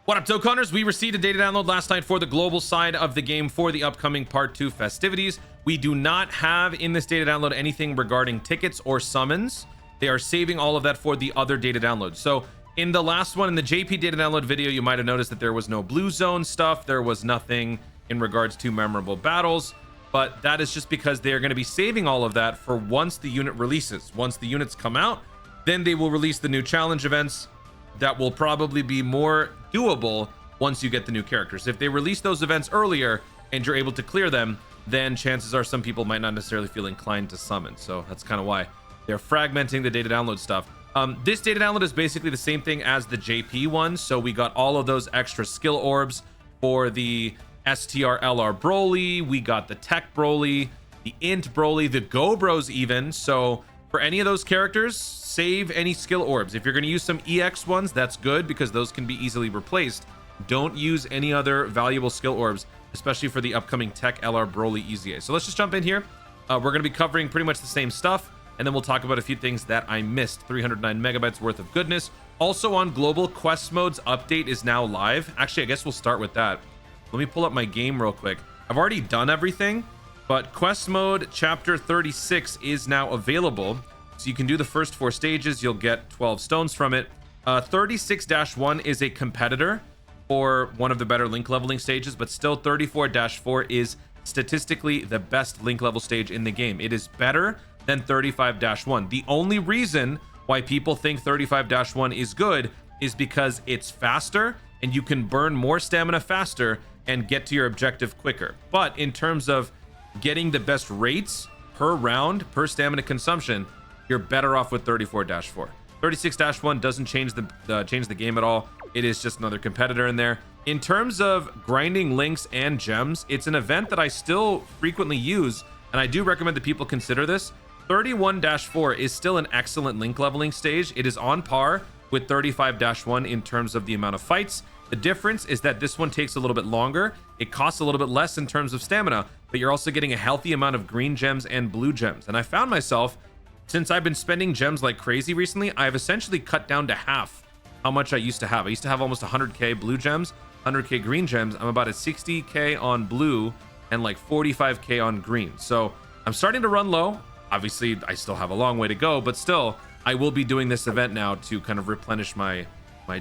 What up, Dokkaners? We received a data download last night for the global side of the game for the upcoming Part 2 festivities. We do not have in this data download anything regarding tickets or summons. They are saving all of that for the other data downloads. So in the last one, in the JP data download video, you might have noticed that there was no blue zone stuff. There was nothing in regards to memorable battles, but that is just because they are going to be saving all of that for once the unit releases. Once the units come out, then they will release the new challenge events that will probably be more doable once you get the new characters. If they release those events earlier and you're able to clear them, then chances are some people might not necessarily feel inclined to summon. So that's kind of why they're fragmenting the data download stuff. This data download is basically the same thing as the JP one. So we got all of those extra skill orbs for the STR LR Broly. We got the Tech Broly, the Int Broly, the Go Bros even. So for any of those characters, save any skill orbs. If you're going to use some EX ones, that's good because those can be easily replaced. Don't use any other valuable skill orbs, especially for the upcoming Tech LR Broly EZA. So let's just jump in here. We're going to be covering pretty much the same stuff, and then we'll talk about a few things that I missed. 309 megabytes worth of goodness. Also on global, Quest Mode's update is now live. Actually, I guess we'll start with that. Let me pull up my game real quick. I've already done everything, but Quest Mode Chapter 36 is now available. So you can do the first 4 stages. You'll get 12 stones from it. 36-1 is a competitor for one of the better link leveling stages, but still 34-4 is statistically the best link level stage in the game. It is better than 35-1. The only reason why people think 35-1 is good is because it's faster and you can burn more stamina faster and get to your objective quicker. But in terms of getting the best rates per round, per stamina consumption, you're better off with 34-4. 36-1 doesn't change the game at all. It is just another competitor in there. In terms of grinding links and gems, it's an event that I still frequently use, and I do recommend that people consider this. 31-4 is still an excellent link leveling stage. It is on par with 35-1 in terms of the amount of fights. The difference is that this one takes a little bit longer. It costs a little bit less in terms of stamina, but you're also getting a healthy amount of green gems and blue gems. And I found myself, since I've been spending gems like crazy recently, I've essentially cut down to half how much I used to have. I used to have almost 100k blue gems, 100k green gems. I'm about at 60k on blue and like 45k on green. So I'm starting to run low. Obviously, I still have a long way to go, but still, I will be doing this event now to kind of replenish my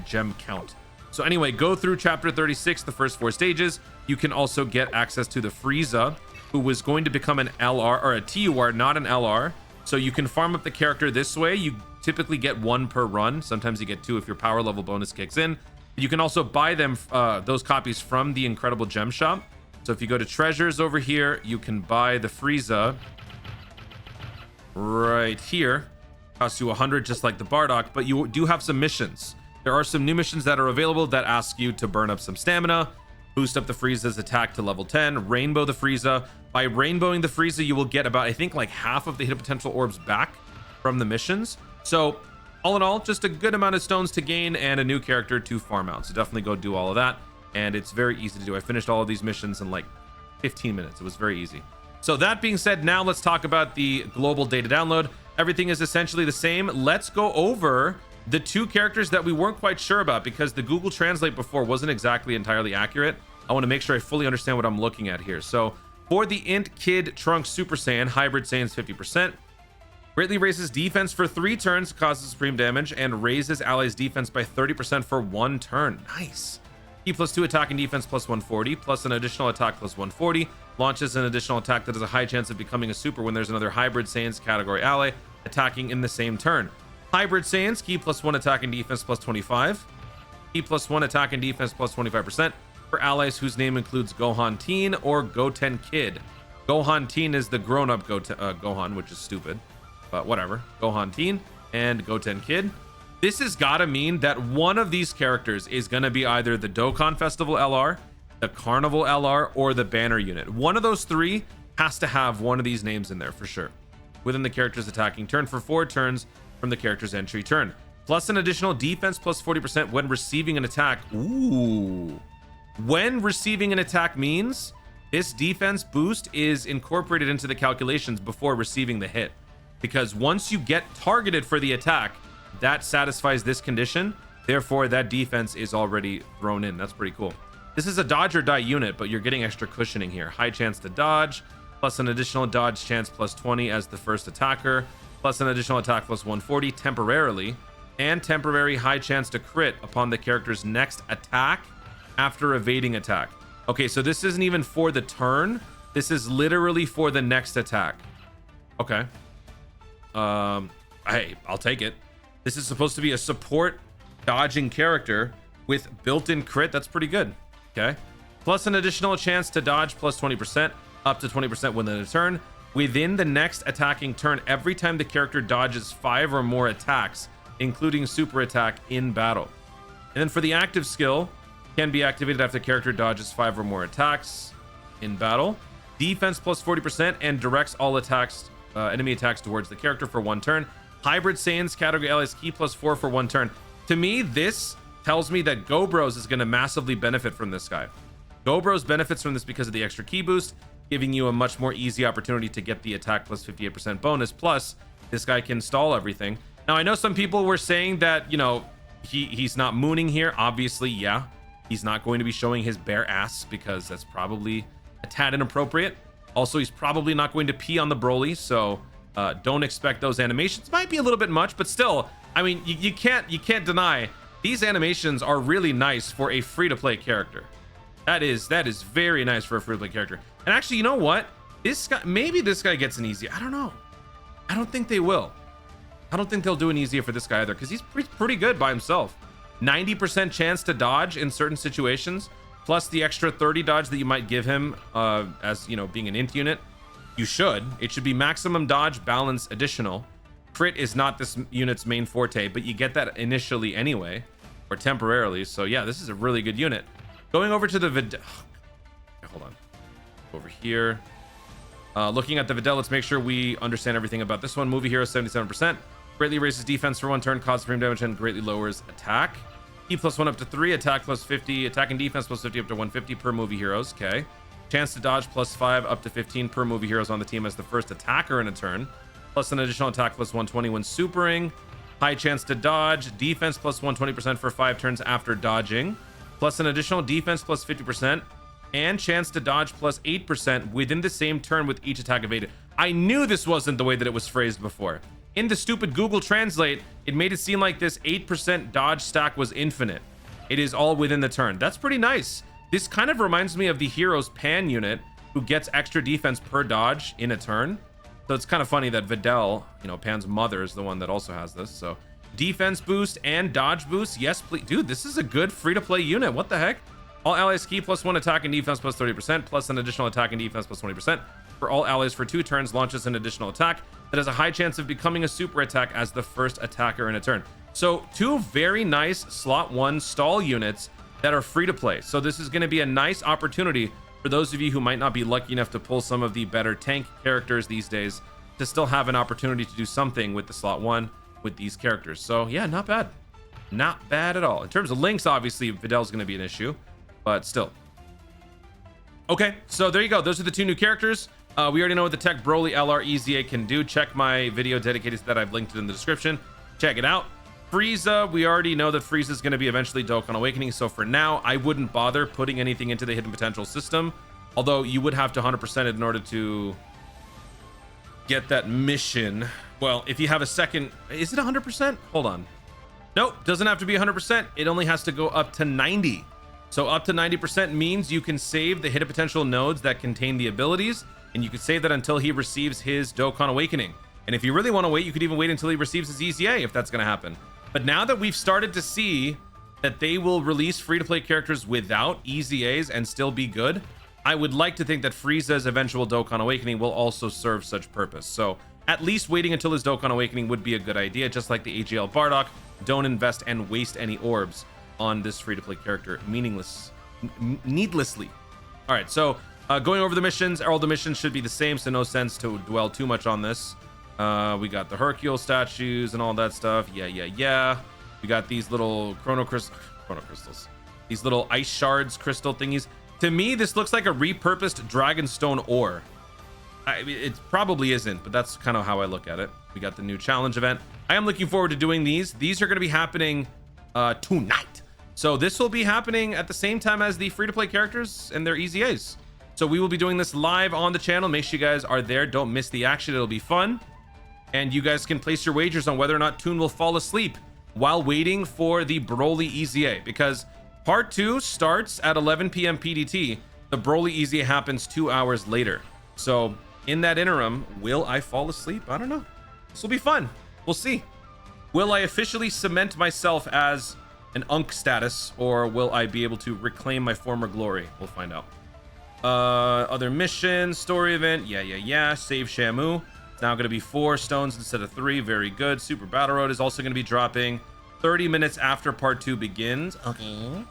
gem count. So anyway, go through Chapter 36, the first 4 stages. You can also get access to the Frieza, who was going to become an LR, or a TUR, not an LR. So you can farm up the character this way. You typically get 1 per run. Sometimes you get 2 if your power level bonus kicks in. You can also buy them, those copies from the Incredible Gem Shop. So if you go to treasures over here, you can buy the Frieza right here. Costs you 100 just like the Bardock, but you do have some missions. There are some new missions that are available that ask you to burn up some stamina, boost up the Frieza's attack to level 10, rainbow the Frieza. By rainbowing the Frieza, you will get about, I think, like half of the hidden potential orbs back from the missions. So all in all, just a good amount of stones to gain and a new character to farm out. So definitely go do all of that. And it's very easy to do. I finished all of these missions in like 15 minutes. It was very easy. So that being said, now let's talk about the global data download. Everything is essentially the same. Let's go over the 2 characters that we weren't quite sure about because the Google Translate before wasn't exactly entirely accurate. I want to make sure I fully understand what I'm looking at here. So for the Int Kid Trunks Super Saiyan, Hybrid Saiyan's 50%. Greatly raises defense for 3 turns, causes supreme damage, and raises allies' defense by 30% for 1 turn. Nice. E +2 attack and defense plus 140, plus an additional attack plus 140. Launches an additional attack that has a high chance of becoming a super when there's another Hybrid Saiyan's category ally attacking in the same turn. Hybrid Saiyans, Ki +1 attack and defense plus 25. Ki +1 attack and defense plus 25% for allies whose name includes Gohan Teen or Goten Kid. Gohan Teen is the grown-up Gohan, which is stupid, but whatever. Gohan Teen and Goten Kid. This has got to mean that one of these characters is going to be either the Dokkan Festival LR, the Carnival LR, or the Banner unit. One of those 3 has to have one of these names in there for sure. Within the character's attacking turn for 4 turns from the character's entry turn. Plus an additional defense plus 40% when receiving an attack. Ooh. When receiving an attack means this defense boost is incorporated into the calculations before receiving the hit. Because once you get targeted for the attack, that satisfies this condition. Therefore, that defense is already thrown in. That's pretty cool. This is a dodge or die unit, but you're getting extra cushioning here. High chance to dodge, plus an additional dodge chance plus 20 as the first attacker, plus an additional attack plus 140 temporarily, and temporary high chance to crit upon the character's next attack after evading attack. Okay, so this isn't even for the turn. This is literally for the next attack. Okay. Hey, I'll take it. This is supposed to be a support dodging character with built-in crit. That's pretty good. Okay. Plus an additional chance to dodge plus 20%, up to 20% within a turn. Within the next attacking turn, every time the character dodges 5 or more attacks, including super attack in battle. And then for the active skill, can be activated after the character dodges 5 or more attacks in battle. Defense plus 40% and directs all attacks, enemy attacks towards the character for 1 turn. Hybrid Saiyans category allies key plus 4 for 1 turn. To me, this tells me that Gobros is going to massively benefit from this guy. Gobros benefits from this because of the extra key boost, giving you a much more easy opportunity to get the attack plus 58% bonus. Plus, this guy can stall everything. Now, I know some people were saying that, you know, he's not mooning here. Obviously, yeah. He's not going to be showing his bare ass because that's probably a tad inappropriate. Also, he's probably not going to pee on the Broly, so don't expect those animations. Might be a little bit much, but still, I mean, you can't deny these animations are really nice for a free-to-play character. That is very nice for a free-to-play character. And actually, you know what? This guy, maybe this guy gets an easy. I don't know. I don't think they will. I don't think they'll do an easier for this guy either, because he's pretty good by himself. 90% chance to dodge in certain situations, plus the extra 30 dodge that you might give him as, you know, being an int unit. You should. It should be maximum dodge, balance, additional. Crit is not this unit's main forte, but you get that initially anyway, or temporarily. So yeah, this is a really good unit. Going over to the Videl. Hold on. Over here. Looking at the Videl, let's make sure we understand everything about this one. Movie hero 77%. Greatly raises defense for 1 turn, causes supreme damage, and greatly lowers attack. E plus 1 up to 3, attack plus 50, attack and defense plus 50 up to 150 per movie heroes. Okay. Chance to dodge plus 5 up to 15 per movie heroes on the team as the first attacker in a turn. Plus an additional attack plus 120 when supering. High chance to dodge. Defense plus 120% for 5 turns after dodging. Plus an additional defense plus 50%. And chance to dodge plus 8% within the same turn with each attack evaded. I knew this wasn't the way that it was phrased before. In the stupid Google Translate, it made it seem like this 8% dodge stack was infinite. It is all within the turn. That's pretty nice. This kind of reminds me of the Heroes Pan unit, who gets extra defense per dodge in a turn. So it's kind of funny that Videl, you know, Pan's mother, is the one that also has this. So defense boost and dodge boost. Yes, please. Dude, this is a good free-to-play unit. What the heck? All allies key plus 1 attack and defense plus 30%, plus an additional attack and defense plus 20%. For all allies for 2 turns, launches an additional attack that has a high chance of becoming a super attack as the first attacker in a turn. So 2 very nice slot 1 stall units that are free to play. So this is going to be a nice opportunity for those of you who might not be lucky enough to pull some of the better tank characters these days to still have an opportunity to do something with the slot 1 with these characters. So yeah, not bad. Not bad at all. In terms of links, obviously, Videl's going to be an issue, but still. Okay, so there you go. Those are the 2 new characters. We already know what the Tech Broly LR EZA can do. Check my video dedicated to that. I've linked it in the description. Check it out. Frieza, we already know that Frieza is going to be eventually Dokkan Awakening. So for now, I wouldn't bother putting anything into the hidden potential system. Although you would have to 100% it in order to get that mission. Well, if you have a second, is it 100%? Hold on. Nope, doesn't have to be 100%. It only has to go up to 90. So up to 90% means you can save the hidden potential nodes that contain the abilities, and you can save that until he receives his Dokkan Awakening. And if you really want to wait, you could even wait until he receives his EZA if that's going to happen. But now that we've started to see that they will release free-to-play characters without EZAs and still be good, I would like to think that Frieza's eventual Dokkan Awakening will also serve such purpose. So at least waiting until his Dokkan Awakening would be a good idea, just like the AGL Bardock. Don't invest and waste any orbs on this free-to-play character needlessly. All right, so going over the missions, all the missions should be the same, so no sense to dwell too much on this. We got the Hercule statues and all that stuff. Yeah. We got these little chrono crystals. These little ice shards crystal thingies. To me, this looks like a repurposed Dragonstone ore. It probably isn't, but that's kind of how I look at it. We got the new challenge event. I am looking forward to doing these. These are going to be happening tonight. So this will be happening at the same time as the free-to-play characters and their EZAs. So we will be doing this live on the channel. Make sure you guys are there. Don't miss the action. It'll be fun. And you guys can place your wagers on whether or not Toon will fall asleep while waiting for the Broly EZA, because part 2 starts at 11 p.m. PDT. The Broly EZA happens 2 hours later. So in that interim, will I fall asleep? I don't know. This will be fun. We'll see. Will I officially cement myself as an Unk status, or will I be able to reclaim my former glory? We'll find out. Other missions, story event. Yeah. Save Shamu. It's now going to be 4 stones instead of 3. Very good. Super Battle Road is also going to be dropping 30 minutes after part 2 begins. Okay. In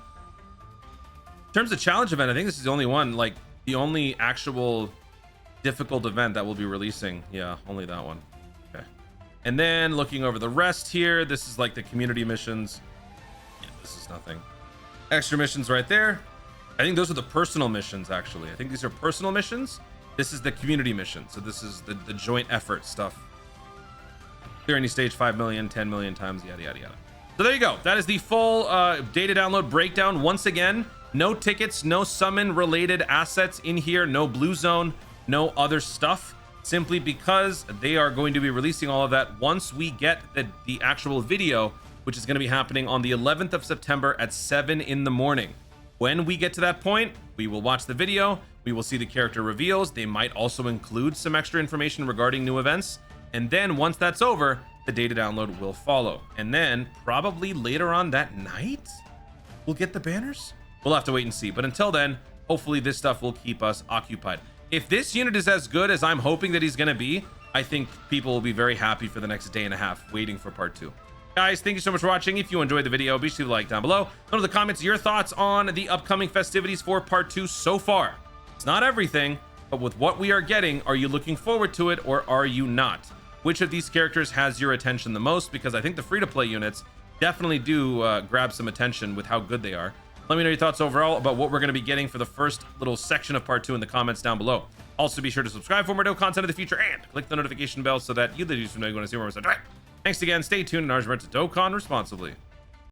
terms of challenge event, I think this is the only one, like the only actual difficult event that we'll be releasing. Yeah, only that one. Okay. And then looking over the rest here, this is like the community missions. Yeah, this is nothing. Extra missions right there. I think those are the personal missions, actually. I think these are personal missions. This is the community mission. So this is the joint effort stuff. Clear any stage 5 million, 10 million times, yada, yada, yada. So there you go. That is the full data download breakdown. Once again, no tickets, no summon related assets in here, no blue zone, no other stuff, simply because they are going to be releasing all of that once we get the actual video, which is going to be happening on the 11th of September at 7 in the morning. When we get to that point, we will watch the video. We will see the character reveals. They might also include some extra information regarding new events. And then once that's over, the data download will follow. And then probably later on that night, we'll get the banners. We'll have to wait and see. But until then, hopefully this stuff will keep us occupied. If this unit is as good as I'm hoping that he's going to be, I think people will be very happy for the next day and a half waiting for part 2. Guys, thank you so much for watching. If you enjoyed the video, be sure to like down below. Let in the comments your thoughts on the upcoming festivities for part 2 so far. It's not everything, but with what we are getting, are you looking forward to it or are you not? Which of these characters has your attention the most? Because I think the free-to-play units definitely do grab some attention with how good they are. Let me know your thoughts overall about what we're going to be getting for the first little section of part 2 in the comments down below. Also, be sure to subscribe for more dope content in the future and click the notification bell so that you, the user, know you want to see more. So, thanks again. Stay tuned and remember to Dokkan responsibly.